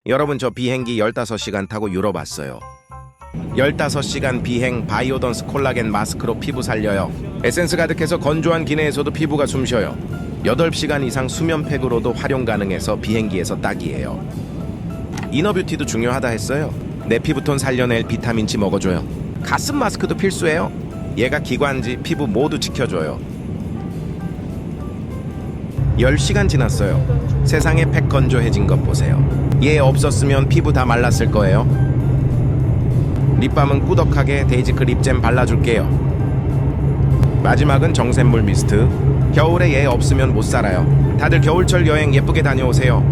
여러분, 저 비행기 15시간 타고 유럽 왔어요. 15시간 비행, 바이오던스 콜라겐 마스크로 피부 살려요. 에센스 가득해서 건조한 기내에서도 피부가 숨쉬어요. 8시간 이상 수면팩으로도 활용 가능해서 비행기에서 딱이에요. 이너뷰티도 중요하다 했어요. 내 피부톤 살려낼 비타민C 먹어줘요. 가습 마스크도 필수예요. 얘가 기관지, 피부 모두 지켜줘요. 10시간 지났어요. 세상에 팩 건조해진 것 보세요. 얘 없었으면 피부 다 말랐을 거예요. 립밤은 꾸덕하게 데이지크 립잼 발라줄게요. 마지막은 정샘물 미스트. 겨울에 얘 없으면 못 살아요. 다들 겨울철 여행 예쁘게 다녀오세요.